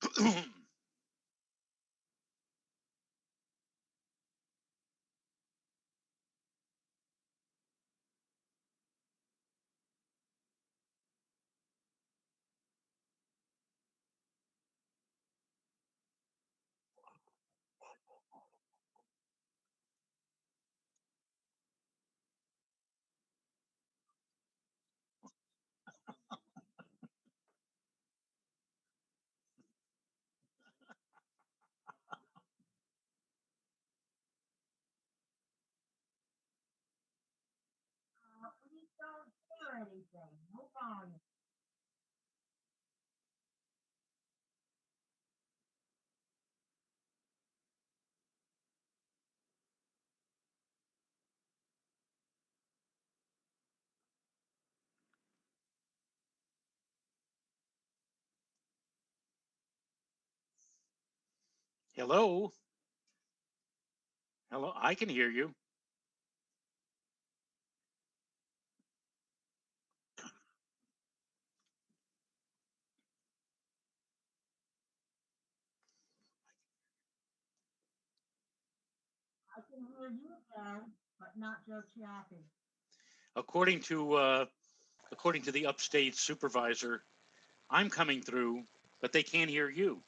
We don't hear anything. No volume. Hello? Hello? I can hear you. I can hear you again, but not Joe Chiappi. According to uh, according to the upstate supervisor, I'm coming through, but they can't hear you.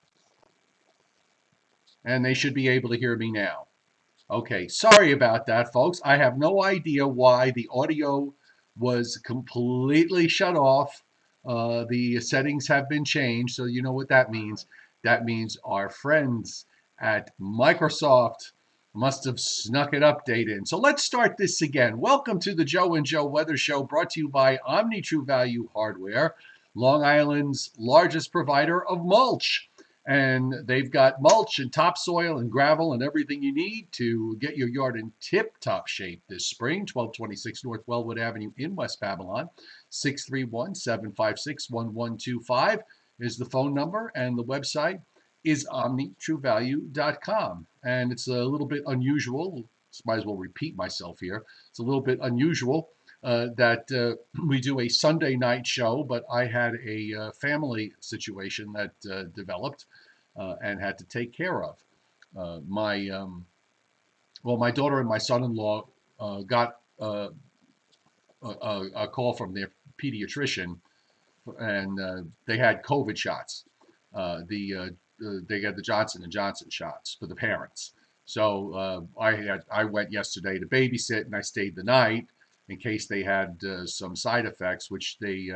And they should be able to hear me now. Okay, sorry about that, folks. I have no idea why the audio was completely shut off. The settings have been changed, so you know what that means. That means our friends at Microsoft must have snuck an update in. So let's start this again. Welcome to the Joe and Joe Weather Show, brought to you by Omni True Value Hardware, Long Island's largest provider of mulch. And they've got mulch and topsoil and gravel and everything you need to get your yard in tip-top shape this spring. 1226 North Wellwood Avenue in West Babylon. 631-756-1125 is the phone number, and the website is omnitruevalue.com. And it's a little bit unusual. Might as well repeat myself here. It's a little bit unusual that we do a Sunday night show, but I had a family situation that developed and had to take care of. My daughter and my son-in-law got a call from their pediatrician, and they had COVID shots. They got the Johnson and Johnson shots for the parents. So I went yesterday to babysit, and I stayed the night in case they had some side effects, which they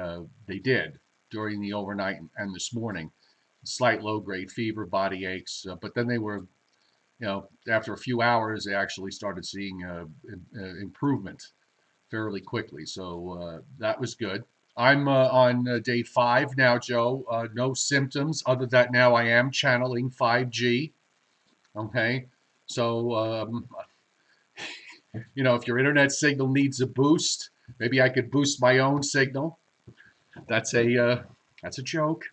did during the overnight and this morning. Slight low-grade fever, body aches, but then they were, after a few hours, they actually started seeing improvement fairly quickly. So that was good. I'm on day 5 now, Joe. No symptoms other than now I am channeling 5G. Okay. So, if your internet signal needs a boost, maybe I could boost my own signal. That's a joke.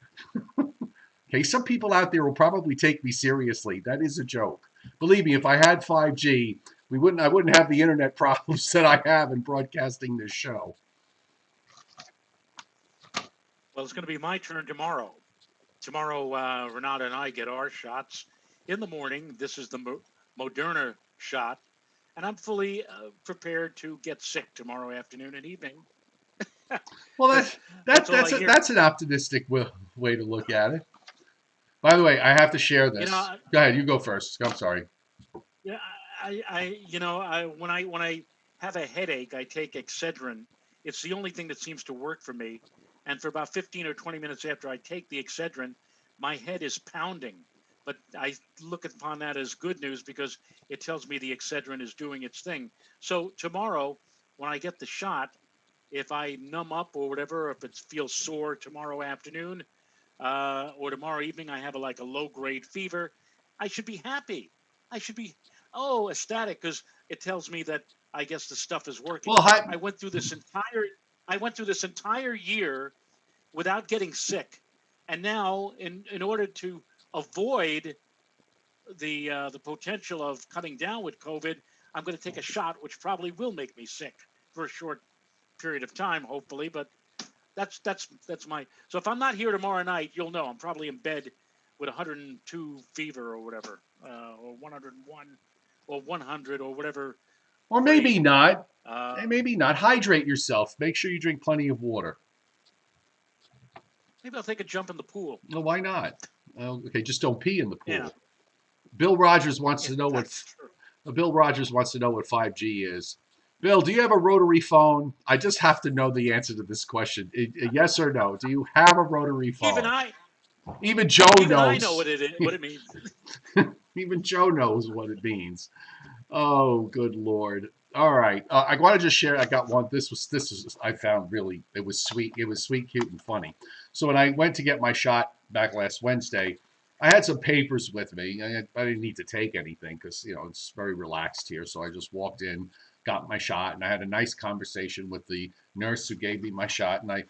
Okay, some people out there will probably take me seriously. That is a joke. Believe me, if I had 5G, I wouldn't have the internet problems that I have in broadcasting this show. Well, it's going to be my turn tomorrow. Tomorrow, Renata and I get our shots in the morning. This is the Moderna shot, and I'm fully prepared to get sick tomorrow afternoon and evening. Well, Because that's all I hear. that's an optimistic way to look at it. By the way, I have to share You this. know, Go ahead, you go first. I'm sorry. yeah, when I have a headache, I take Excedrin. It's the only thing that seems to work for me. And for about 15 or 20 minutes after I take the Excedrin, my head is pounding. But I look upon that as good news because it tells me the Excedrin is doing its thing. So tomorrow, when I get the shot, if I numb up or whatever, if it feels sore tomorrow afternoon or tomorrow evening, I have like a low grade fever, I should be happy. I should be ecstatic because it tells me that I guess the stuff is working. Well, hi. I went through this entire I went through this entire year without getting sick, and now in order to avoid the potential of coming down with COVID, I'm going to take a shot, which probably will make me sick for a short period of time, hopefully. But that's my. So if I'm not here tomorrow night, you'll know I'm probably in bed with 102 fever or whatever, or 101 or 100 or whatever Or maybe grade. not. Uh, Maybe not. Hydrate yourself. Make sure you drink plenty of water. Maybe I'll take a jump in the pool. Well, why not? Okay, just don't pee in the Yeah, pool. Bill Rogers wants yeah, to know what that's true. Bill Rogers wants to know what 5G is. Bill, do you have a rotary phone? I just have to know the answer to this question. Yes or no? Do you have a rotary Even phone? I, Even Joe even I know knows. what it means. Even Joe knows what it means. Oh, good lord! All right, I want to just share. I got one. This was I found really it was sweet. It was sweet, cute, and funny. So when I went to get my shot back last Wednesday, I had some papers with me. I didn't need to take anything because it's very relaxed here. So I just walked in, got my shot, and I had a nice conversation with the nurse who gave me my shot. And I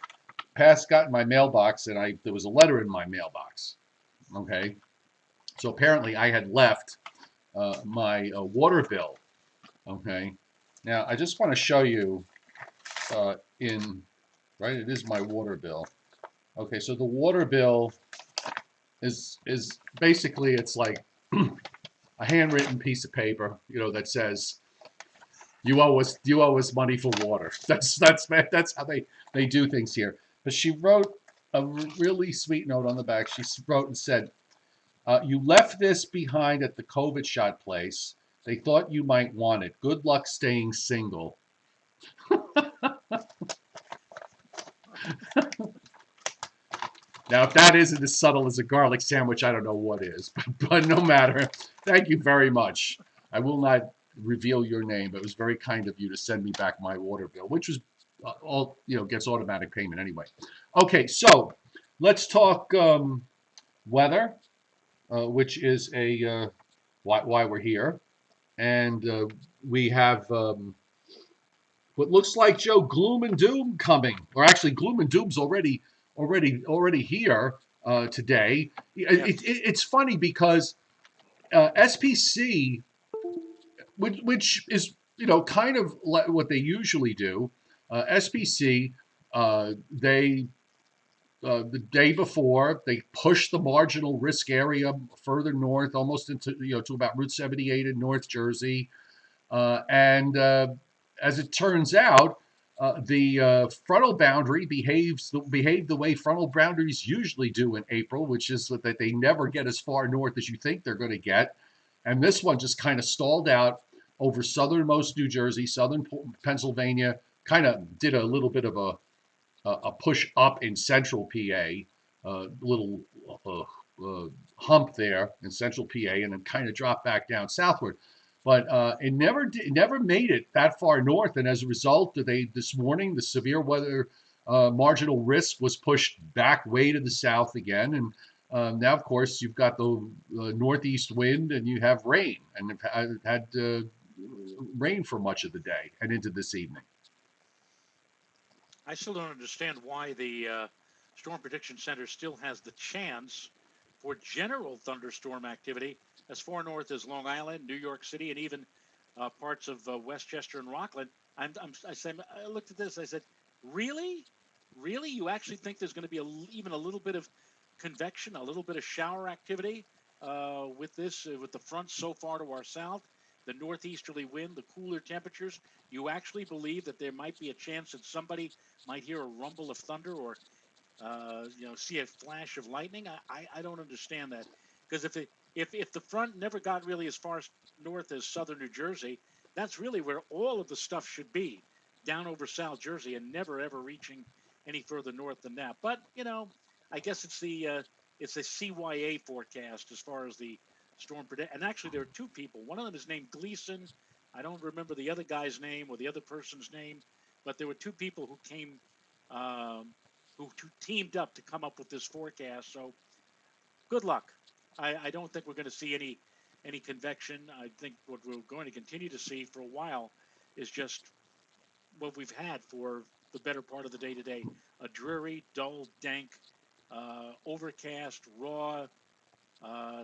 got in my mailbox, and there was a letter in my mailbox. Okay, so apparently I had left my water bill. Okay. Now I just want to show you in right. It is my water bill. Okay, so the water bill is basically it's like a handwritten piece of paper, that says you owe us money for water. That's how they do things here. But she wrote a really sweet note on the back. She wrote and said, "You left this behind at the COVID shot place. They thought you might want it. Good luck staying single." Now, if that isn't as subtle as a garlic sandwich, I don't know what is. But no matter. Thank you very much. I will not reveal your name, but it was very kind of you to send me back my water bill, which was all gets automatic payment anyway. Okay, so let's talk weather, which is why we're here, and we have what looks like Joe gloom and doom coming, or actually gloom and doom's already here today. Yep. It's funny because SPC, which is kind of what they usually do, SPC they the day before they push the marginal risk area further north, almost into to about Route 78 in North Jersey. And as it turns out, the frontal boundary behaved the way frontal boundaries usually do in April, which is that they never get as far north as you think they're going to get. And this one just kind of stalled out over southernmost New Jersey, southern Pennsylvania, kind of did a little bit of a push up in central PA, little uh, hump there in central PA, and then kind of dropped back down southward. But it never made it that far north, and as a result, this morning the severe weather marginal risk was pushed back way to the south again, and now of course you've got the northeast wind, and you have rain, and have had rain for much of the day and into this evening. I still don't understand why the Storm Prediction Center still has the chance for general thunderstorm activity as far north as Long Island, New York City, and even parts of Westchester and Rockland. I looked at this. I said, really, really, you actually think there's going to be even a little bit of convection, a little bit of shower activity with this, with the front so far to our south, the northeasterly wind, the cooler temperatures? You actually believe that there might be a chance that somebody might hear a rumble of thunder or see a flash of lightning? I don't understand that, because if the front never got really as far north as southern New Jersey, that's really where all of the stuff should be, down over South Jersey, and never ever reaching any further north than that. But I guess it's a CYA forecast as far as the storm predict. And actually, there are two people. One of them is named Gleason. I don't remember the other guy's name or the other person's name, but there were two people who came um, who teamed up to come up with this forecast. So good luck. I don't think we're going to see any convection. I think what we're going to continue to see for a while is just what we've had for the better part of the day today: a dreary, dull, dank, overcast, raw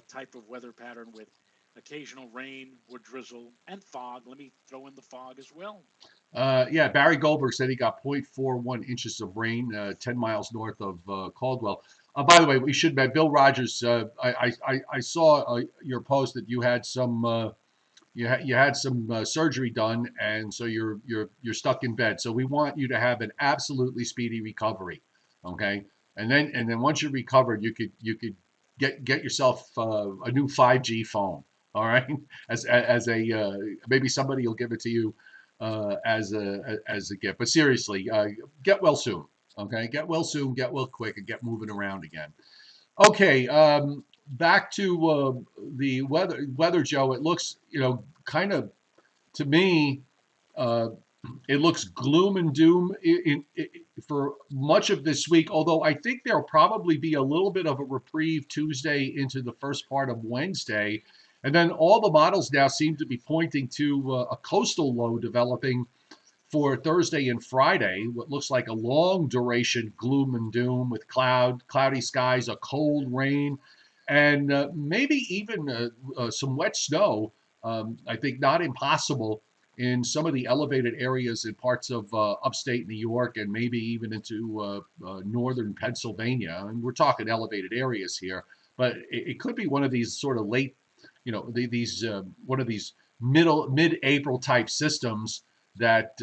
type of weather pattern with occasional rain or drizzle and fog. Let me throw in the fog as well. Yeah, Barry Goldberg said he got 0.41 inches of rain, 10 miles north of Caldwell. By the way, we should bet Bill Rogers. I saw your post that you had some you had some surgery done, and so you're stuck in bed. So we want you to have an absolutely speedy recovery, okay? And then once you're recovered, you could get yourself a new 5G phone, all right? As a maybe somebody will give it to you as a gift. But seriously, get well soon, okay? Get well soon, get well quick, and get moving around again. Okay, back to the weather, Joe. It looks, kind of to me, uh, it looks gloom and doom for much of this week. Although I think there'll probably be a little bit of a reprieve Tuesday into the first part of Wednesday, and then all the models now seem to be pointing to a coastal low developing for Thursday and Friday, what looks like a long duration gloom and doom with cloudy skies, a cold rain, and maybe even some wet snow. I think not impossible in some of the elevated areas in parts of upstate New York and maybe even into northern Pennsylvania. And we're talking elevated areas here, but it could be one of these sort of late, these one of these mid-April type systems that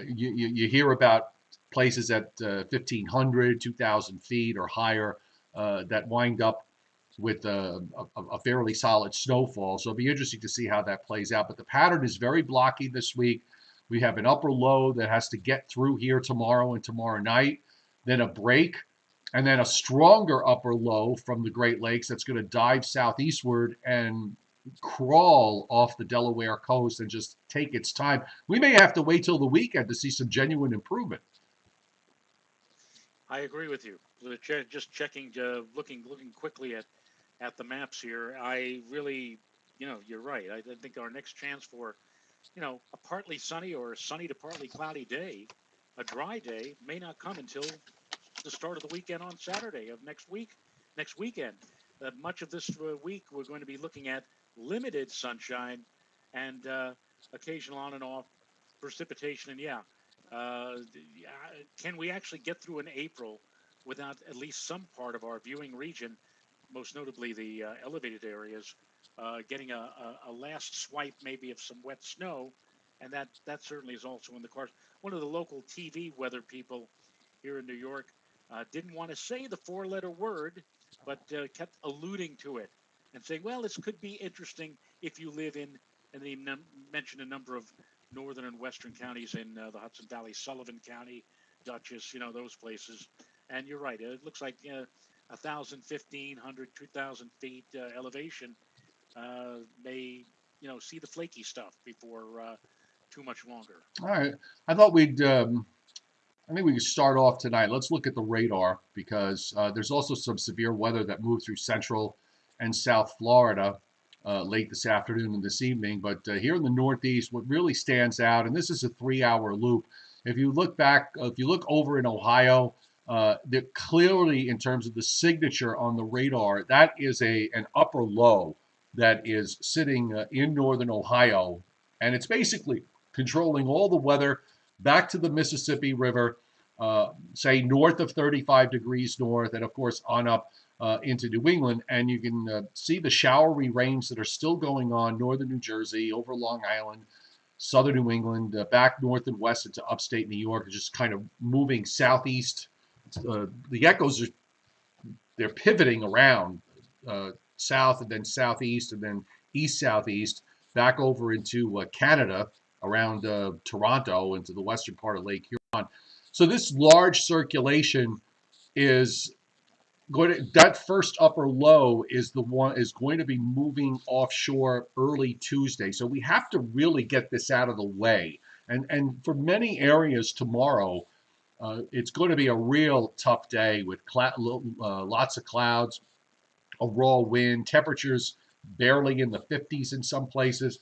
you hear about places at 1,500, 2,000 feet or higher that wind up with a fairly solid snowfall. So it'll be interesting to see how that plays out. But the pattern is very blocky this week. We have an upper low that has to get through here tomorrow and tomorrow night, then a break, and then a stronger upper low from the Great Lakes that's going to dive southeastward and crawl off the Delaware coast and just take its time. We may have to wait till the weekend to see some genuine improvement. I agree with you. Just checking, looking quickly at the maps here. I really, you're right. I think our next chance for, a partly sunny or sunny to partly cloudy day, a dry day, may not come until the start of the weekend on Saturday of next weekend. Much of this week, we're going to be looking at limited sunshine and occasional on and off precipitation. And can we actually get through an April without at least some part of our viewing region, most notably the elevated areas, getting a last swipe maybe of some wet snow? And that certainly is also in the cards. One of the local TV weather people here in New York didn't want to say the four-letter word, but kept alluding to it and saying, well, this could be interesting if you live in, and they mentioned a number of northern and western counties in the Hudson Valley, Sullivan County, Dutchess, those places. And you're right. It looks like 1,000, 1,500, 2,000 feet elevation may, see the flaky stuff before too much longer. All right. I thought I think we could start off tonight. Let's look at the radar because there's also some severe weather that moved through central and south Florida late this afternoon and this evening. But here in the Northeast, what really stands out, and this is a 3-hour loop. If you look over in Ohio, clearly in terms of the signature on the radar, that is an upper low that is sitting in northern Ohio, and it's basically controlling all the weather back to the Mississippi River, say north of 35 degrees north, and of course on up into New England. And you can see the showery rains that are still going on northern New Jersey, over Long Island, southern New England, back north and west into upstate New York, just kind of moving southeast. The echoes they're pivoting around south and then southeast and then east-southeast back over into Canada, around Toronto into the western part of Lake Huron. So this large circulation is that first upper low is going to be moving offshore early Tuesday. So we have to really get this out of the way. And for many areas tomorrow, it's going to be a real tough day with lots of clouds, a raw wind, temperatures barely in the 50s in some places.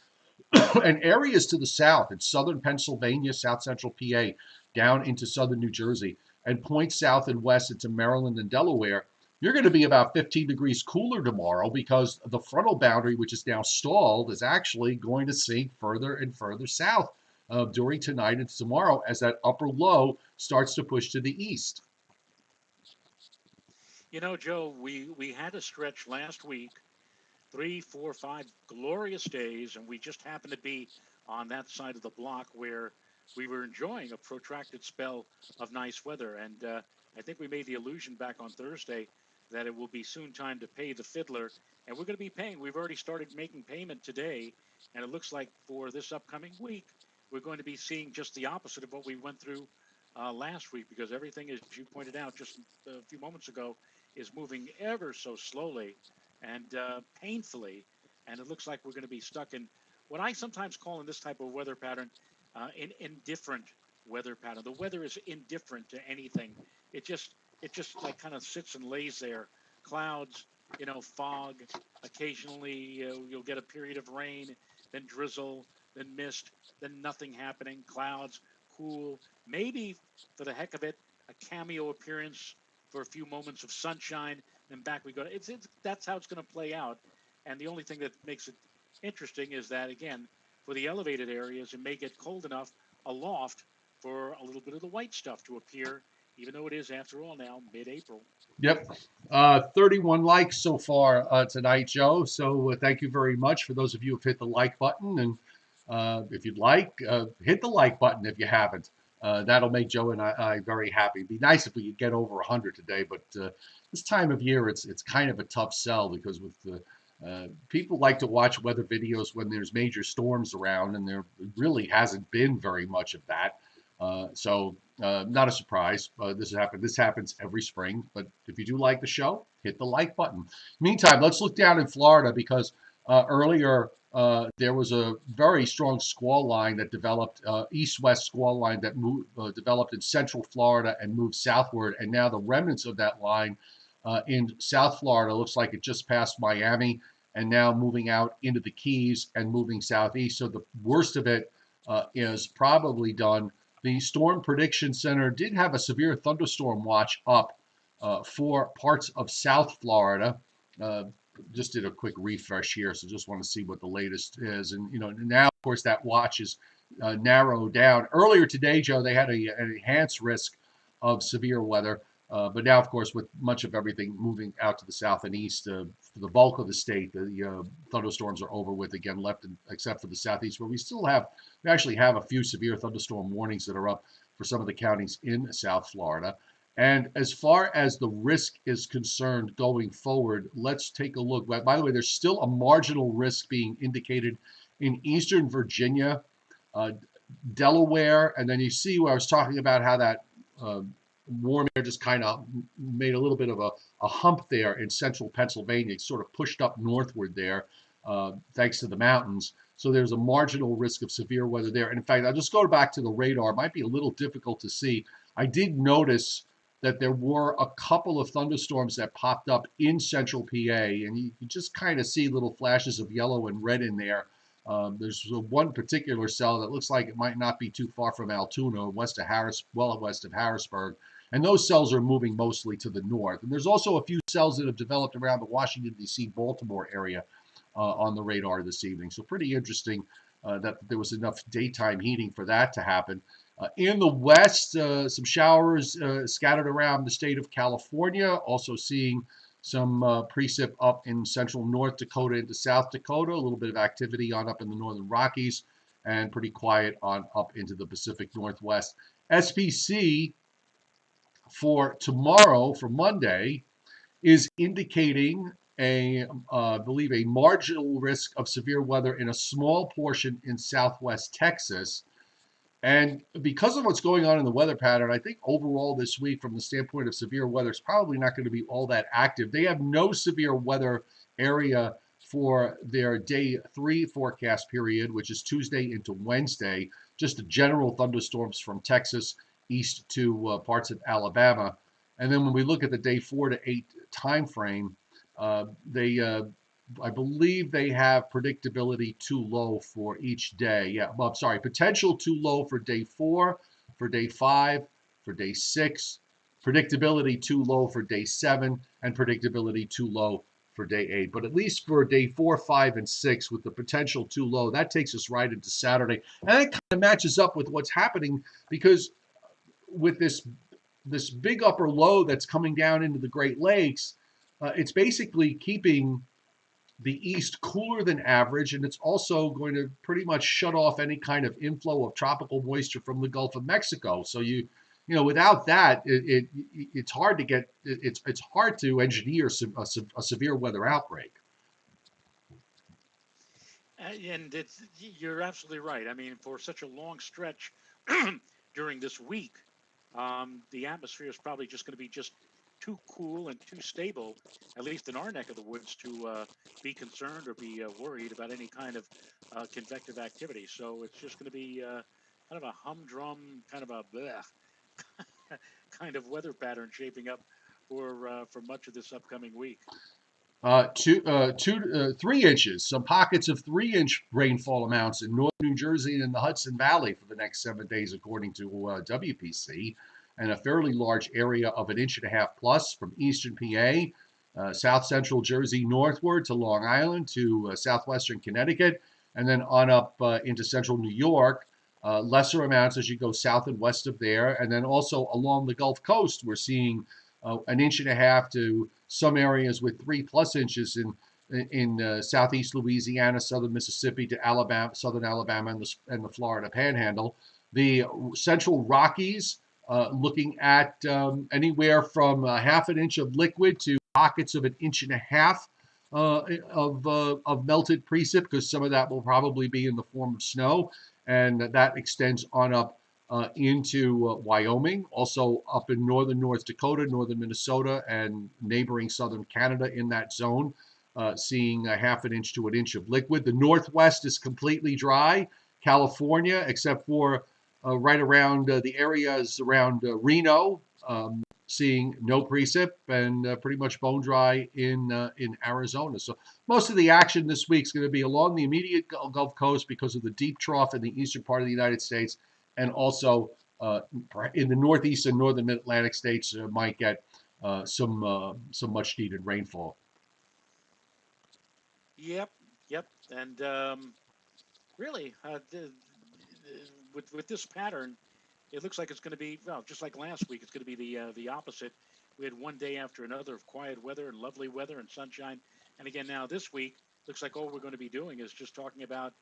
And areas to the south in southern Pennsylvania, south central PA, down into southern New Jersey, and points south and west into Maryland and Delaware, you're going to be about 15 degrees cooler tomorrow because the frontal boundary, which is now stalled, is actually going to sink further and further south during tonight and tomorrow as that upper low starts to push to the east. You know, Joe, we had a stretch last week, 3, 4, 5 glorious days, and we just happened to be on that side of the block where we were enjoying a protracted spell of nice weather. And I think we made the illusion back on Thursday that it will be soon time to pay the fiddler, and we're going to be paying. We've already started making payment today, and it looks like for this upcoming week, we're going to be seeing just the opposite of what we went through last week, because everything, as you pointed out just a few moments ago, is moving ever so slowly and painfully. And it looks like we're going to be stuck in what I sometimes call in this type of weather pattern, an indifferent weather pattern. The weather is indifferent to anything. It just it just like kind of sits and lays there. Clouds, fog. Occasionally, you'll get a period of rain, then drizzle, then mist, then nothing happening. Clouds, cool. Maybe for the heck of it, a cameo appearance for a few moments of sunshine, then back we go. It's that's how it's going to play out. And the only thing that makes it interesting is that again, for the elevated areas, it may get cold enough aloft for a little bit of the white stuff to appear, even though it is, after all, now mid-April. Yep. 31 likes so far tonight, Joe. So thank you very much for those of you who've hit the like button. And if you'd like, hit the like button if you haven't. That'll make Joe and I very happy. It'd be nice if we could get over 100 today, but this time of year, it's kind of a tough sell because with the people like to watch weather videos when there's major storms around, and there really hasn't been very much of that. So not a surprise. This happens every spring. But if you do like the show, hit the like button. Meantime, let's look down in Florida because earlier there was a very strong squall line that developed, east-west squall line that developed in central Florida and moved southward. And now the remnants of that line in South Florida looks like it just passed Miami and now moving out into the Keys and moving southeast. So the worst of it is probably done. The Storm Prediction Center did have a severe thunderstorm watch up for parts of South Florida. Just did a quick refresh here, so just want to see what the latest is. And now, of course, that watch is narrowed down. Earlier today, Joe, they had an enhanced risk of severe weather. But now, of course, with much of everything moving out to the south and east, for the bulk of the state, the thunderstorms are over with again, except for the southeast, where we actually have a few severe thunderstorm warnings that are up for some of the counties in South Florida. And as far as the risk is concerned going forward, let's take a look. By the way, there's still a marginal risk being indicated in eastern Virginia, Delaware, and then you see where I was talking about how that warm air just kind of made a little bit of a hump there in central Pennsylvania. It sort of pushed up northward there, thanks to the mountains. So there's a marginal risk of severe weather there. And in fact, I'll just go back to the radar. It might be a little difficult to see. I did notice that there were a couple of thunderstorms that popped up in central PA, and you just kind of see little flashes of yellow and red in there. There's one particular cell that looks like it might not be too far from Altoona, west of Harrisburg. And those cells are moving mostly to the north. And there's also a few cells that have developed around the Washington, D.C., Baltimore area on the radar this evening. So pretty interesting that there was enough daytime heating for that to happen. In the west, some showers scattered around the state of California, also seeing some precip up in central North Dakota into South Dakota, a little bit of activity on up in the northern Rockies, and pretty quiet on up into the Pacific Northwest. SPC for tomorrow, for Monday, is indicating I believe a marginal risk of severe weather in a small portion in southwest Texas. And because of what's going on in the weather pattern, I think overall this week, from the standpoint of severe weather, it's probably not going to be all that active. They have no severe weather area for their day 3 forecast period, which is Tuesday into Wednesday. Just the general thunderstorms from Texas east to parts of Alabama. And then when we look at the day 4 to 8 time frame, I believe they have predictability too low for each day. Yeah, well, I'm sorry, potential too low for day 4, for day 5, for day 6, predictability too low for day 7, and predictability too low for day 8. But at least for day 4, 5, and 6, with the potential too low, that takes us right into Saturday. And that kind of matches up with what's happening, because with this big upper low that's coming down into the Great Lakes, it's basically keeping the east cooler than average, and it's also going to pretty much shut off any kind of inflow of tropical moisture from the Gulf of Mexico. So without that, it's hard to get it's hard to engineer a severe weather outbreak. And you're absolutely right. I mean, for such a long stretch during this week, the atmosphere is probably just going to be just too cool and too stable, at least in our neck of the woods, to be concerned or be worried about any kind of convective activity. So it's just going to be kind of a humdrum, kind of a bleh, kind of weather pattern shaping up for much of this upcoming week. 3 inches, some pockets of 3-inch rainfall amounts in northern New Jersey and the Hudson Valley for the next 7 days, according to WPC, and a fairly large area of 1.5 inches plus from eastern PA, south central Jersey northward to Long Island to southwestern Connecticut, and then on up into central New York. Lesser amounts as you go south and west of there, and then also along the Gulf Coast, we're seeing 1.5 inches to some areas with 3+ inches in southeast Louisiana, southern Mississippi to Alabama, southern Alabama, and the Florida Panhandle. The central Rockies, looking at anywhere from 1/2 inch of liquid to pockets of 1.5 inches of melted precip, because some of that will probably be in the form of snow, and that extends on up into Wyoming, also up in northern North Dakota, northern Minnesota, and neighboring southern Canada in that zone, seeing 1/2 inch to 1 inch of liquid. The Northwest is completely dry. California, except for right around the areas around Reno, seeing no precip, and pretty much bone dry in Arizona. So most of the action this week is going to be along the immediate Gulf Coast because of the deep trough in the eastern part of the United States, and also in the northeast and northern mid-Atlantic states might get some much needed rainfall. Yep, and really, with this pattern, it looks like it's going to be, well, just like last week. It's going to be the opposite. We had one day after another of quiet weather and lovely weather and sunshine, and again now this week looks like all we're going to be doing is just talking about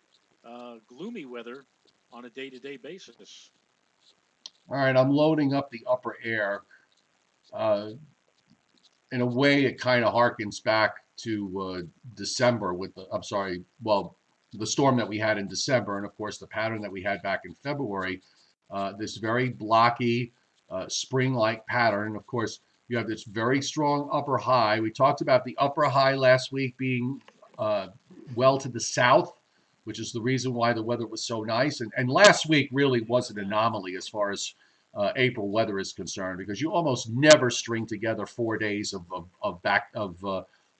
gloomy weather on a day-to-day basis. All right, I'm loading up the upper air. In a way, it kind of harkens back to December with the storm that we had in December, and of course the pattern that we had back in February. This very blocky, spring-like pattern. Of course, you have this very strong upper high. We talked about the upper high last week being well to the south, which is the reason why the weather was so nice. And last week really was an anomaly as far as April weather is concerned, because you almost never string together 4 days of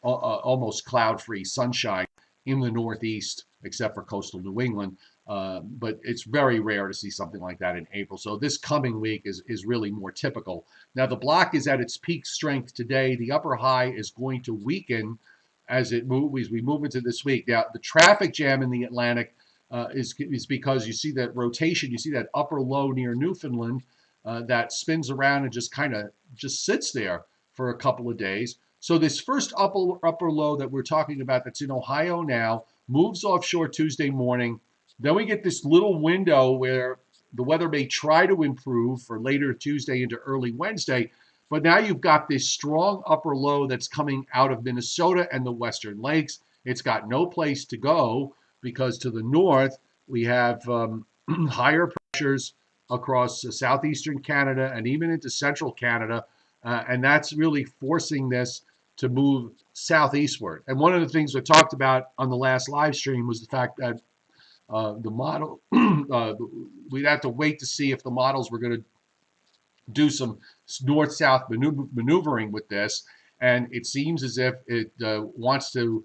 almost cloud-free sunshine in the Northeast, except for coastal New England. But it's very rare to see something like that in April. So this coming week is really more typical. Now the block is at its peak strength today. The upper high is going to weaken as we move into this week. Now the traffic jam in the Atlantic is because you see that rotation. You see that upper low near Newfoundland that spins around and just sits there for a couple of days. So this first upper low that we're talking about that's in Ohio now moves offshore Tuesday morning. Then we get this little window where the weather may try to improve for later Tuesday into early Wednesday. But now you've got this strong upper low that's coming out of Minnesota and the Western Lakes. It's got no place to go because to the north we have higher pressures across southeastern Canada and even into central Canada. And that's really forcing this to move southeastward. And one of the things we talked about on the last live stream was the fact that the model, we'd have to wait to see if the models were going to do some north-south maneuvering with this. And it seems as if it wants to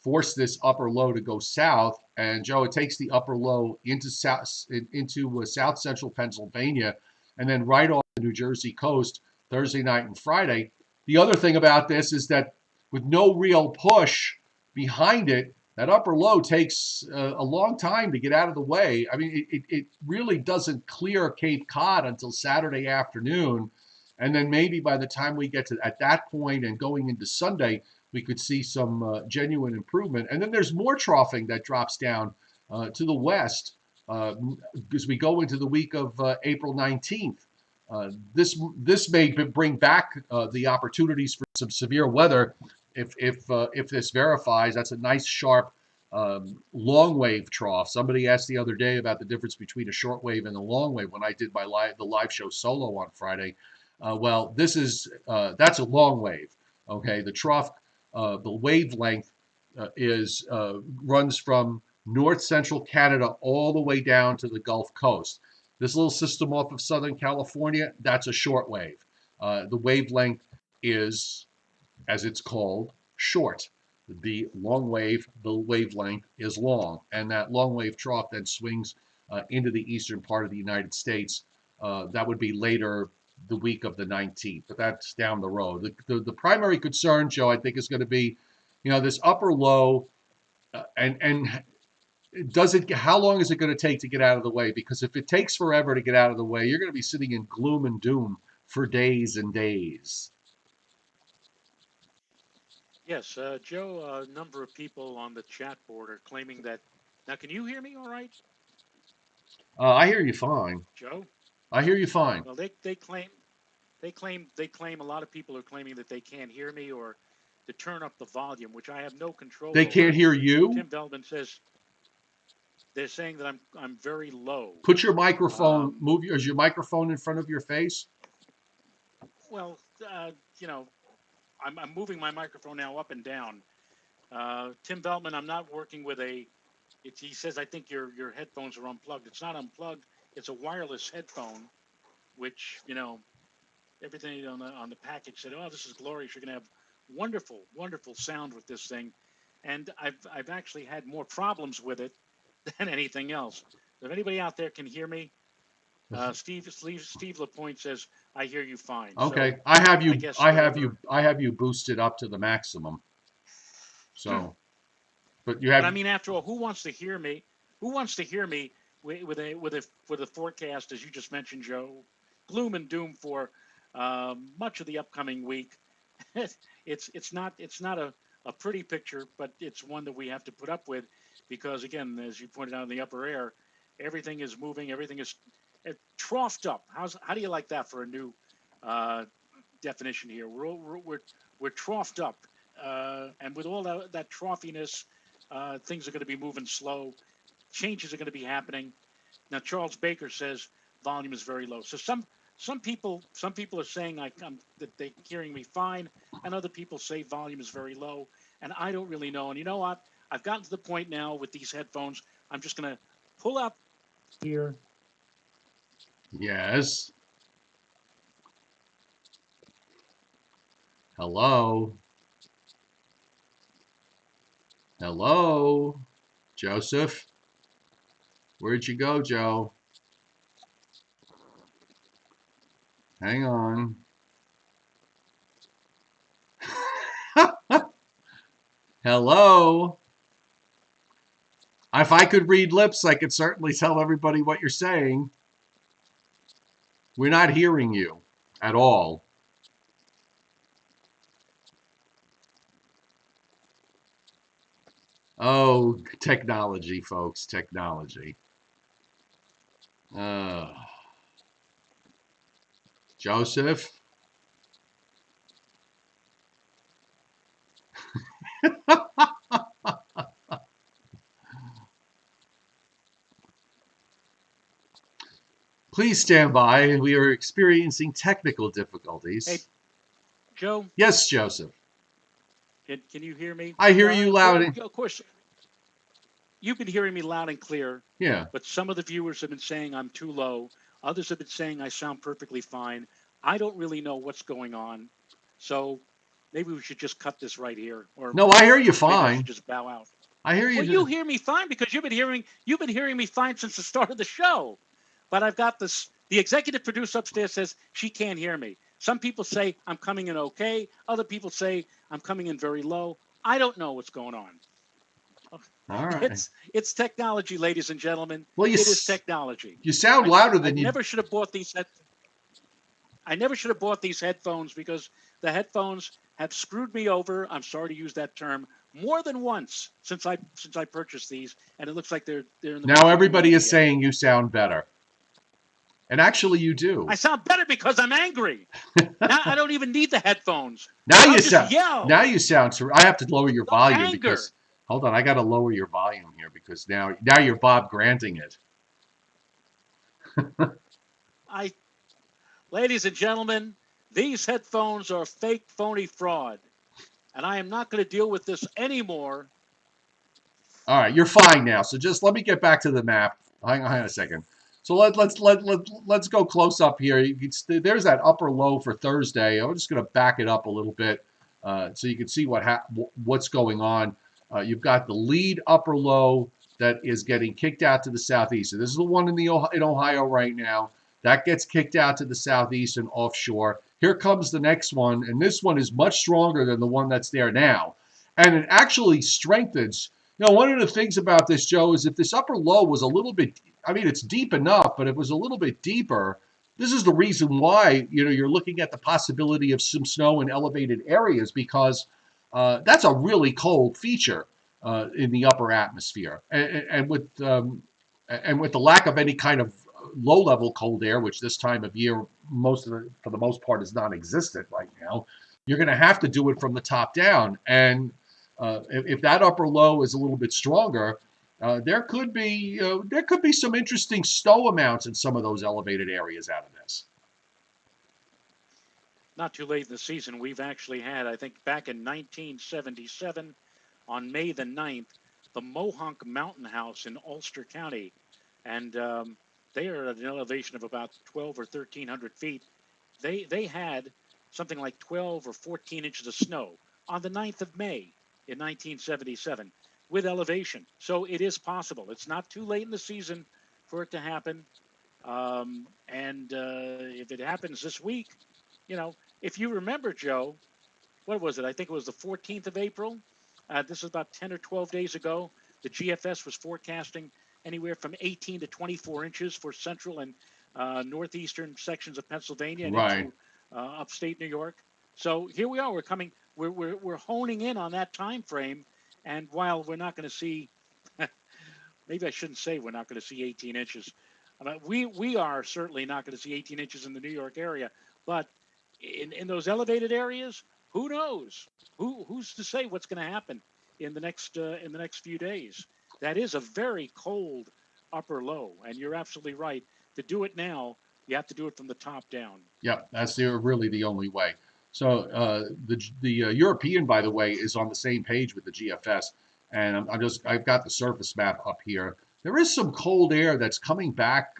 force this upper low to go south. And Joe, it takes the upper low into south central Pennsylvania, and then right off the New Jersey coast Thursday night and Friday. The other thing about this is that with no real push behind it, that upper low takes a long time to get out of the way. I mean, it really doesn't clear Cape Cod until Saturday afternoon. And then maybe by the time we get to at that point and going into Sunday, we could see some genuine improvement. And then there's more troughing that drops down to the west as we go into the week of April 19th. This may bring back the opportunities for some severe weather if this verifies. That's a nice sharp long wave trough. Somebody asked the other day about the difference between a short wave and a long wave when I did my the live show solo on Friday. Well, this is that's a long wave. Okay, the trough, the wavelength is runs from north central Canada all the way down to the Gulf Coast. This little system off of Southern California, that's a short wave. The wavelength is, as it's called, short. The long wave, the wavelength is long, and that long wave trough then swings into the eastern part of the United States. That would be later the week of the 19th, but that's down the road. The primary concern, Joe, I think is going to be, this upper low, and how long is it going to take to get out of the way? Because if it takes forever to get out of the way, you're going to be sitting in gloom and doom for days and days. Yes, Joe, a number of people on the chat board are claiming that. Now, can you hear me all right? I hear you fine. Joe? I hear you fine. Well, they claim a lot of people are claiming that they can't hear me or to turn up the volume, which I have no control They over. can't hear you? Tim Feldman says they're saying that I'm very low. Put your microphone, is your microphone in front of your face? Well, I'm moving my microphone now up and down. Tim Veltman, I'm not working with he says, I think your headphones are unplugged. It's not unplugged. It's a wireless headphone, which, everything on the package said, oh, this is glorious. You're going to have wonderful, wonderful sound with this thing. And I've actually had more problems with it than anything else. If anybody out there can hear me, Steve LaPointe says, I hear you fine. Okay. So I have you boosted up to the maximum. So, but you have. But I mean, after all, who wants to hear me? Who wants to hear me with a forecast, as you just mentioned, Joe? Gloom and doom for much of the upcoming week. It's not a pretty picture, but it's one that we have to put up with because, again, as you pointed out in the upper air, everything is moving. Everything is troughed up. How do you like that for a new definition here? We're troughed up, and with all that troughiness, things are going to be moving slow. Changes are going to be happening. Now, Charles Baker says volume is very low. So some people are saying that they're hearing me fine, and other people say volume is very low, and I don't really know. And you know what? I've gotten to the point now with these headphones. I'm just going to pull out here. Yes. Hello. Hello. Joseph. Where'd you go, Joe? Hang on. Hello. If I could read lips, I could certainly tell everybody what you're saying. We're not hearing you at all. Oh, technology, folks, technology. Joseph? Please stand by. We are experiencing technical difficulties. Hey, Joe? Yes, Joseph. Can you hear me? I hear you loud. Of course, you've been hearing me loud and clear. Yeah. But some of the viewers have been saying I'm too low. Others have been saying I sound perfectly fine. I don't really know what's going on. So maybe we should just cut this right here. Or no, I hear you fine. I should just bow out. I hear you. Well, you hear me fine because you've been hearing me fine since the start of the show. But I've got this. The executive producer upstairs says she can't hear me. Some people say I'm coming in okay. Other people say I'm coming in very low. I don't know what's going on. All right. It's technology, ladies and gentlemen. Well, It is technology. you sound louder than you. Never should have bought these. I never should have bought these headphones because the headphones have screwed me over. I'm sorry to use that term more than once since I purchased these, and it looks like they're in the Now everybody is again. saying you sound better, and actually you do. I sound better because I'm angry. Now I don't even need the headphones. Now I'll you just sound. yell. Now you sound. I have to lower your No volume anger. because. Hold on, I got to lower your volume here because now you're Bob Granting it. Ladies and gentlemen, these headphones are fake, phony fraud, and I am not going to deal with this anymore. All right, you're fine now. So just let me get back to the map. Hang on a second. So let's go close up here. There's that upper low for Thursday. I'm just going to back it up a little bit so you can see what's going on. You've got the lead upper low that is getting kicked out to the southeast. So this is the one in Ohio right now. That gets kicked out to the southeast and offshore. Here comes the next one, and this one is much stronger than the one that's there now. And it actually strengthens. You know, one of the things about this, Joe, is if this upper low was a little bit, I mean, it's deep enough, but if it was a little bit deeper, this is the reason why, you're looking at the possibility of some snow in elevated areas because that's a really cold feature in the upper atmosphere. And with the lack of any kind of low-level cold air, which this time of year, for the most part, is non-existent right now, you're going to have to do it from the top down. And if that upper low is a little bit stronger, there could be some interesting snow amounts in some of those elevated areas out of this. Not too late in the season. We've actually had, I think, back in 1977, on May the 9th, the Mohonk Mountain House in Ulster County, and they are at an elevation of about 12 or 1,300 feet. They had something like 12 or 14 inches of snow on the 9th of May in 1977 with elevation. So it is possible. It's not too late in the season for it to happen. If it happens this week, if you remember, Joe, what was it? I think it was the 14th of April. This was about 10 or 12 days ago. The GFS was forecasting anywhere from 18 to 24 inches for central and northeastern sections of Pennsylvania and Right. into upstate New York. So here we are. We're honing in on that time frame. And while we're not going to see, maybe I shouldn't say we're not going to see 18 inches. I mean, we are certainly not going to see 18 inches in the New York area. But in those elevated areas, who knows? Who's to say what's going to happen in the next few days? That is a very cold upper low, and you're absolutely right. To do it now, you have to do it from the top down. Yeah, that's really the only way. So the European, by the way, is on the same page with the GFS, and I've got the surface map up here. There is some cold air that's coming back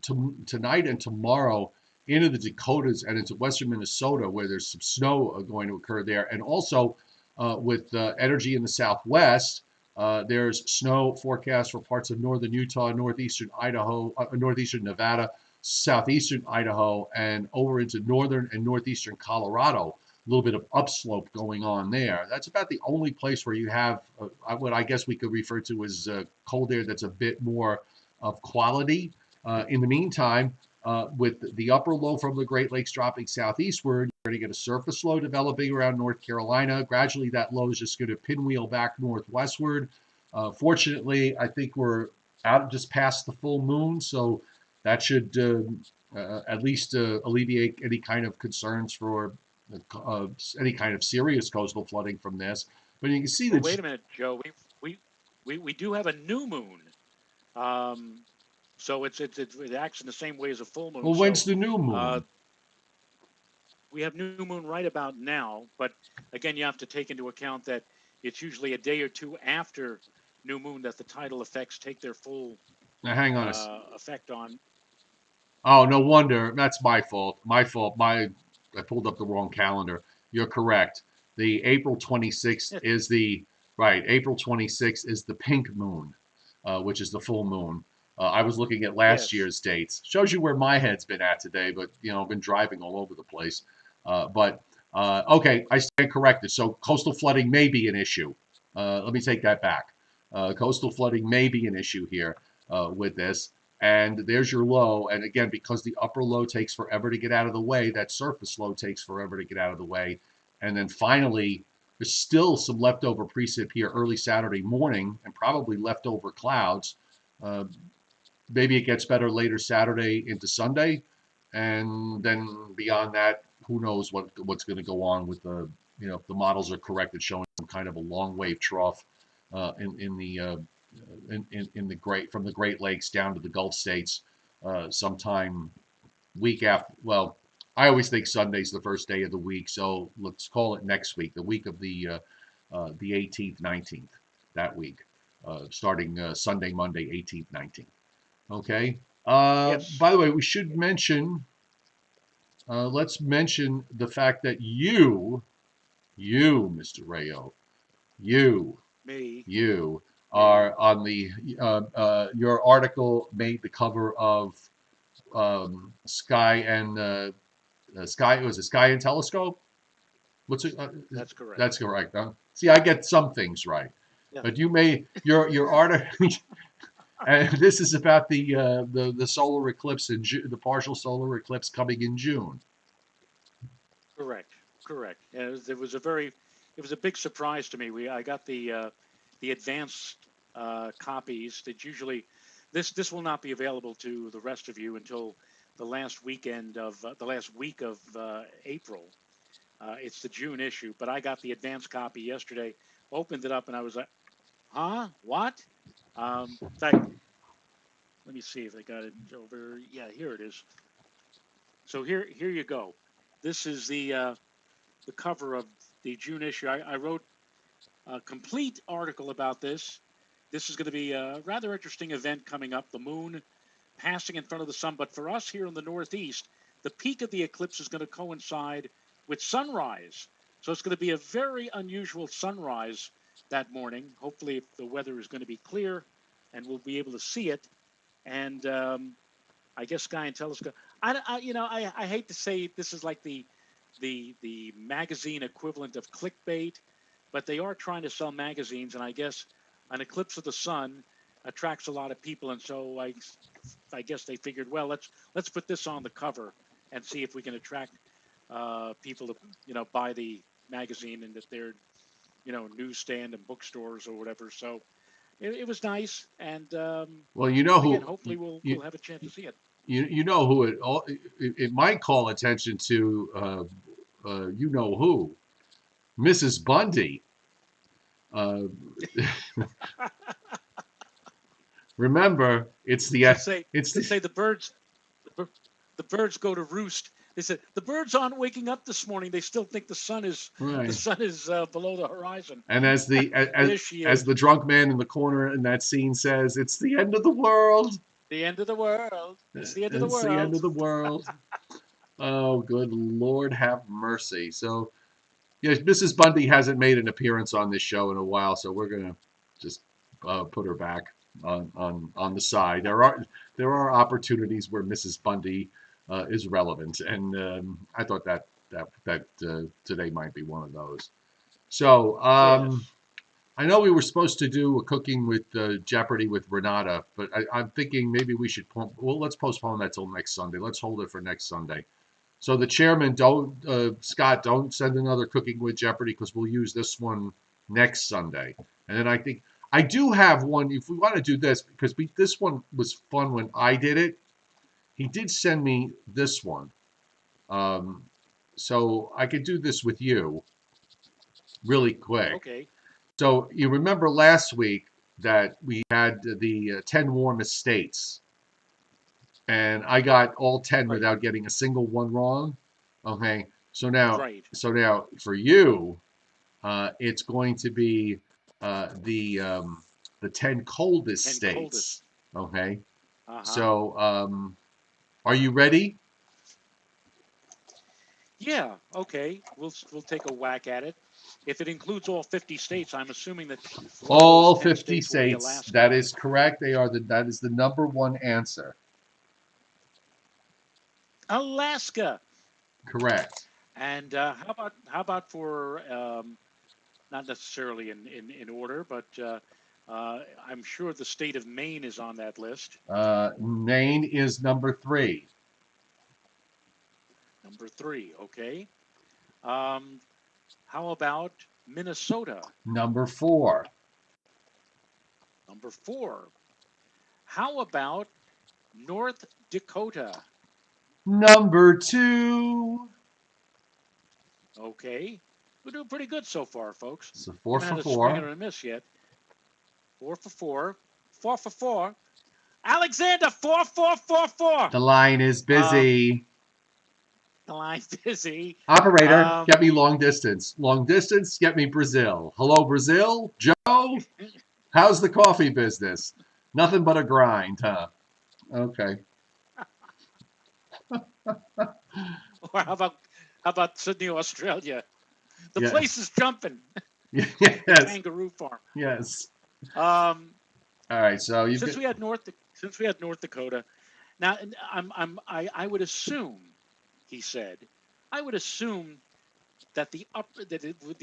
tonight and tomorrow into the Dakotas and into western Minnesota, where there's some snow going to occur there, and also with energy in the southwest. There's snow forecast for parts of northern Utah, northeastern Idaho, northeastern Nevada, southeastern Idaho, and over into northern and northeastern Colorado. A little bit of upslope going on there. That's about the only place where you have what I guess we could refer to as cold air that's a bit more of quality. In the meantime, with the upper low from the Great Lakes dropping southeastward, you're going to get a surface low developing around North Carolina. Gradually, that low is just going to pinwheel back northwestward. Fortunately, I think we're out just past the full moon, so that should at least alleviate any kind of concerns for any kind of serious coastal flooding from this. But you can see that. Wait a minute, Joe. We do have a new moon. So it acts in the same way as a full moon. Well, when's the new moon? We have new moon right about now, but again, you have to take into account that it's usually a day or two after new moon that the tidal effects take their full now, hang on effect on. Oh, no wonder. That's my fault. My fault. I pulled up the wrong calendar. You're correct. The April 26th is April 26th is the pink moon, which is the full moon. I was looking at last Yes. year's dates. Shows you where my head's been at today, but I've been driving all over the place. But okay, I stand corrected. So coastal flooding may be an issue. Let me take that back. Coastal flooding may be an issue here with this. And there's your low. And again, because the upper low takes forever to get out of the way, that surface low takes forever to get out of the way. And then finally, there's still some leftover precip here early Saturday morning and probably leftover clouds. Uh, Maybe it gets better later Saturday into Sunday. And then beyond that, who knows what's going to go on with if the models are correct, it's showing some kind of a long wave trough in the from the Great Lakes down to the Gulf states sometime week after. Well, I always think Sunday's the first day of the week, so let's call it next week, the week of the 18th, 19th, that week, starting Sunday, Monday, 18th, 19th. Okay. Yes. By the way, we should mention. Let's mention the fact that you, Mr. Rayo, you Me. you Me. are on the your article made the cover of Sky and Sky, was it Sky and Telescope? What's it? That's correct. That's correct. Huh? See, I get some things right, Yeah. but you made your article. And this is about the solar eclipse in the partial solar eclipse coming in June. Correct. Correct. Yeah, it was a big surprise to me. I got the advanced copies that usually, this will not be available to the rest of you until the last weekend of the last week of April. It's the June issue, but I got the advanced copy yesterday. Opened it up, and I was like, "Huh? What?" In fact, let me see if I got it over. Yeah, here it is. So here you go. This is the cover of the June issue. I wrote a complete article about this. This is going to be a rather interesting event coming up. The moon passing in front of the sun, but for us here in the Northeast, the peak of the eclipse is going to coincide with sunrise. So it's going to be a very unusual sunrise that morning. Hopefully, if the weather is going to be clear and we'll be able to see it. And I guess Sky and Telescope. I hate to say this is like the magazine equivalent of clickbait, but they are trying to sell magazines, and I guess an eclipse of the sun attracts a lot of people, and so I guess they figured, well, let's put this on the cover and see if we can attract people to buy the magazine and that their newsstand and bookstores or whatever. So it was nice, and Well, you know again, who hopefully you we'll have a chance to see it. you know who it might call attention to. You know who, Mrs. Bundy. Uh, Remember, it's the Should say it's should the say the, the birds go to roost. They said the birds aren't waking up this morning. They still think the right. sun is below the horizon. And There she as is, the drunk man in the corner in that scene says, "It's the end of the world. the end of the world. It's the end of the It's the end world. of the world." Oh, good Lord, have mercy. So, yes, Mrs. Bundy hasn't made an appearance on this show in a while, so we're gonna just put her back on the side. There are opportunities where Mrs. Bundy is relevant, and I thought that today might be one of those. So, Yes, I know we were supposed to do a cooking with Jeopardy with Renata, but I'm thinking maybe we should. Well, let's postpone that till next Sunday. Let's hold it for next Sunday. So the chairman, don't Scott, don't send another cooking with Jeopardy because we'll use this one next Sunday. And then I think I do have one. If we want to do this, because this one was fun when I did it. He did send me this one, um, so I could do this with you really quick. okay, So you remember last week that we had the 10 warmest states, and I got all 10 right, without getting a single one wrong. Okay, so now, right. for you, it's going to be the 10 coldest And states. coldest. Okay, Uh huh. so are you ready? Yeah, okay. We'll take a whack at it. If it includes all 50 states, I'm assuming that one of those All 10 50 states will be states. Alaska. That is correct. That is the number one answer. Alaska. Correct. And how about for not necessarily in order, but I'm sure the state of Maine is on that list. Maine is number 3. Number 3, okay. Um, how about Minnesota? Number 4. Number 4. How about North Dakota? Number 2. Okay. We're doing pretty good so far, folks. So 4 Haven't for had a swing 4. and a miss yet. 4 for 4. 4 for 4. Alexander, 4, 4, 4, 4. The line is busy. The line's busy. Operator, get me long distance. Long distance, get me Brazil. Hello, Brazil. Joe, how's the coffee business? Nothing but a grind, huh? Okay. Or how about Sydney, Australia? The Yeah. place is jumping. Yes. Kangaroo farm. Yes. Um, All right. So you since we had North Dakota, now I would assume, he said, I would assume that the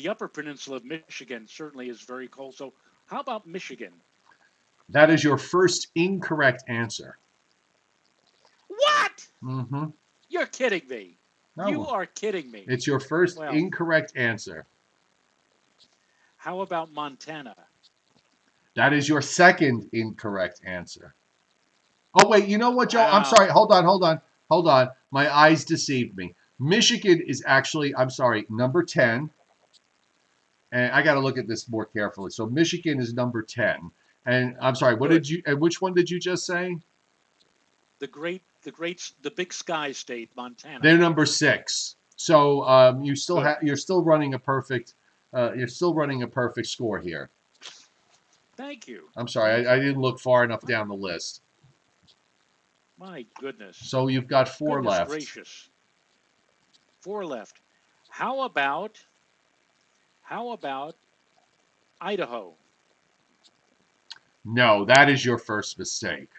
upper peninsula of Michigan certainly is very cold. So how about Michigan? that is your first incorrect answer. What? Mm-hmm. You're kidding me. No. You are kidding me. It's your first Well, incorrect answer. how about Montana? That is your second incorrect answer. Oh, wait. You know what, Joe? I'm Wow. sorry. Hold on. My eyes deceived me. Michigan is actually, I'm sorry, number 10. And I got to look at this more carefully. So Michigan is number 10. And I'm sorry, which one did you just say? The big sky state, Montana. They're number 6. So you're still running a perfect score here. Thank you. I'm sorry, I didn't look far enough down the list. My goodness. So you've got 4 Goodness left. gracious. 4 left. How about Idaho? No, that is your first mistake.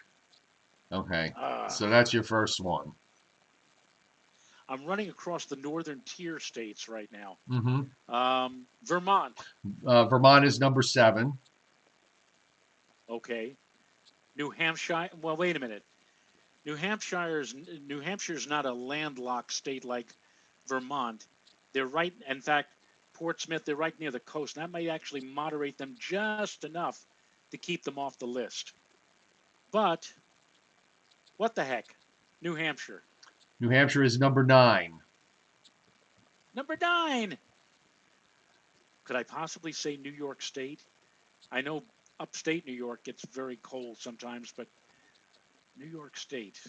Okay. So that's your first one. I'm running across the northern tier states right now. Mm-hmm. Vermont. Vermont is number 7. Okay. New Hampshire. Well, wait a minute. New Hampshire's not a landlocked state like Vermont. They're right. In fact, Portsmouth. They're right near the coast. And that might actually moderate them just enough to keep them off the list. But what the heck? New Hampshire. New Hampshire is number 9. Number 9. Could I possibly say New York State? I know upstate New York gets very cold sometimes, but New York State.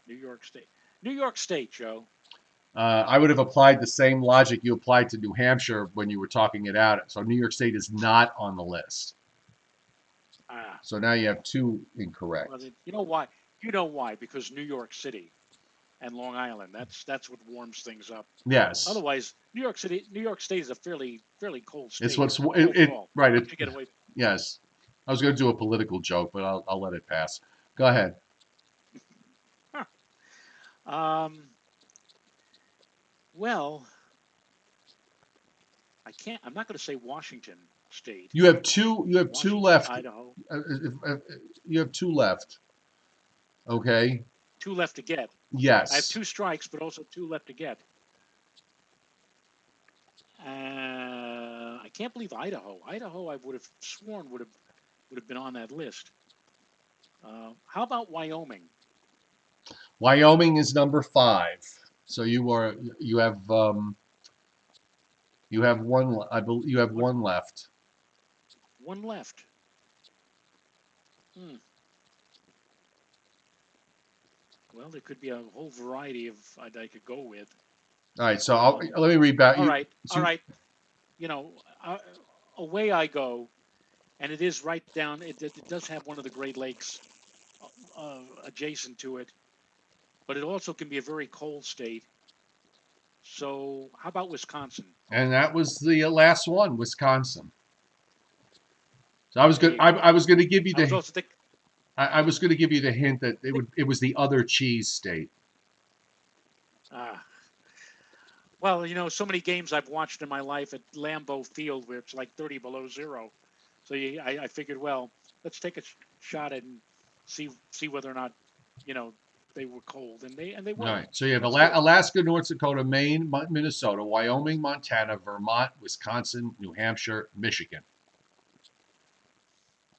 New York State. New York State, Joe. I would have applied the same logic you applied to New Hampshire when you were talking it out. So New York State is not on the list. So now you have 2 incorrect. Well, you know why? You know why? Because New York City and Long Island. That's what warms things up. Yes. Otherwise, New York State is a fairly cold state. It's what's right. It, get away. Yes. I was going to do a political joke, but I'll let it pass. Go ahead. Well, I'm not going to say Washington State. You have 2. You have Washington, 2 left. Idaho. You have 2 left. Okay. 2 left to get. Yes. I have 2 strikes, but also 2 left to get. I can't believe Idaho. Idaho, I would have sworn would have been on that list. How about Wyoming? Wyoming is number 5. So you have 1. You have 1 left. 1 left. Well, there could be a whole variety of I could go with. All right, so let me read back. All right. You know, away I go, and it is right down. It does have one of the Great Lakes adjacent to it, but it also can be a very cold state. So how about Wisconsin? And that was the last one, Wisconsin. So I was There good. you go. I was going to give you I was the. also think, I was going to give you the hint that it was the other cheese state. ah, well, so many games I've watched in my life at Lambeau Field where it's like 30 below zero. So I figured, well, let's take a shot and see whether or not, you know, they were cold, and they All were. right. So you have That's good. Alaska, North Dakota, Maine, Minnesota, Wyoming, Montana, Vermont, Wisconsin, New Hampshire, Michigan.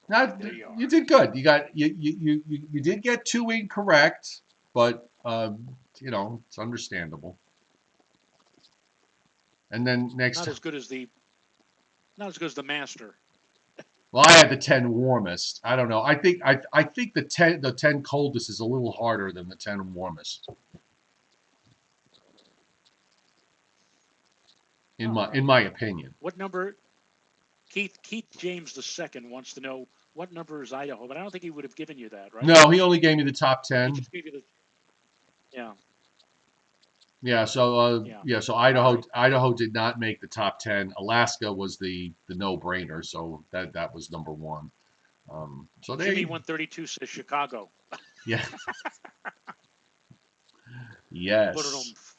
Now There you you are. did good. You did get two incorrect, but it's understandable. And then next Not time, as good as the not as good as the master. well, I had the 10 warmest. I don't know. I think the ten coldest is a little harder than the 10 warmest in All my right. opinion. What number? Keith James II wants to know what number is Idaho, but I don't think he would have given you that, right? No, he only gave me the top He 10. just gave you the yeah, Yeah, so yeah. so All right. Idaho did not make the top 10. Alaska was the no-brainer, so that was number one. So Jimmy 132 says Chicago. yeah, Put it on. yes.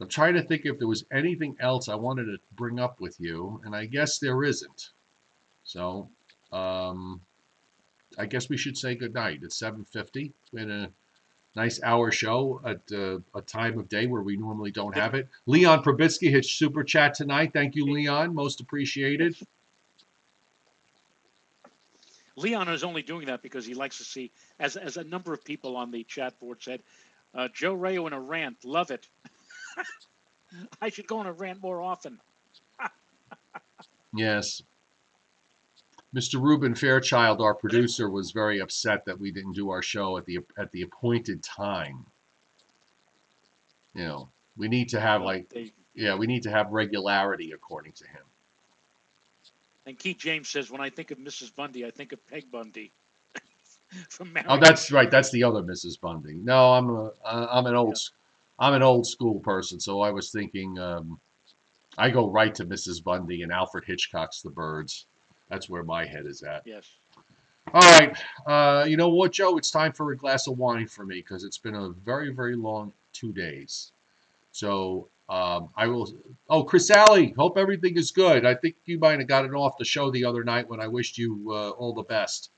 I'm trying to think if there was anything else I wanted to bring up with you, and I guess there isn't. So um, I guess we should say goodnight. It's 7:50. We had a nice hour show at a time of day where we normally don't have it. Leon Probitsky hit super chat tonight. Thank you, Leon. Most appreciated. Yes. Leon is only doing that because he likes to see, as a number of people on the chat board said, Joe Rayo in a rant. Love it. I should go on a rant more often. Yes. Mr. Ruben Fairchild, our producer, was very upset that we didn't do our show at the appointed time. We need to have Well, we need to have regularity according to him. and Keith James says, when I think of Mrs. Bundy, I think of Peg Bundy from Married Oh, that's right. That's the other Mrs. Bundy. No, I'm an old school person, so I was thinking I go right to Mrs. Bundy and Alfred Hitchcock's The Birds. That's where my head is at. Yes. All right. You know what, Joe? It's time for a glass of wine for me because it's been a very, very long 2 days. So I will. Oh, Chris Alley, hope everything is good. I think you might have gotten off the show the other night when I wished you all the best.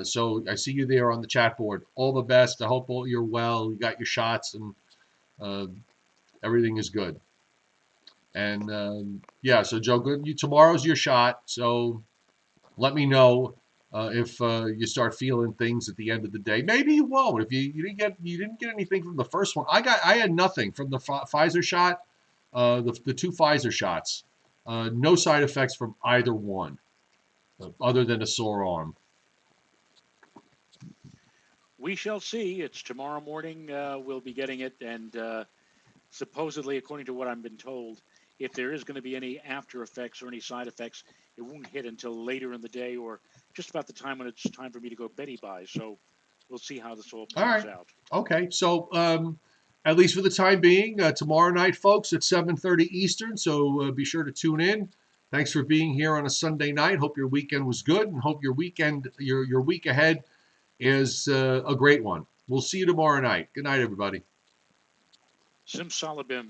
So I see you there on the chat board. All the best. I hope you're well. You got your shots and everything is good. And so Joe, good. Tomorrow's your shot. So let me know if you start feeling things at the end of the day. Maybe you won't. If you didn't get anything from the first one. I had nothing from the Pfizer shot. The two Pfizer shots. No side effects from either one, other than a sore arm. We shall see. It's tomorrow morning. We'll be getting it, and supposedly, according to what I've been told, if there is going to be any after effects or any side effects, it won't hit until later in the day or just about the time when it's time for me to go Betty by. So we'll see how this all plays out. Okay. So at least for the time being, tomorrow night, folks, at 7:30 Eastern. So be sure to tune in. Thanks for being here on a Sunday night. Hope your weekend was good, and hope your week ahead is a great one. We'll see you tomorrow night. Good night, everybody. Sim Salabim.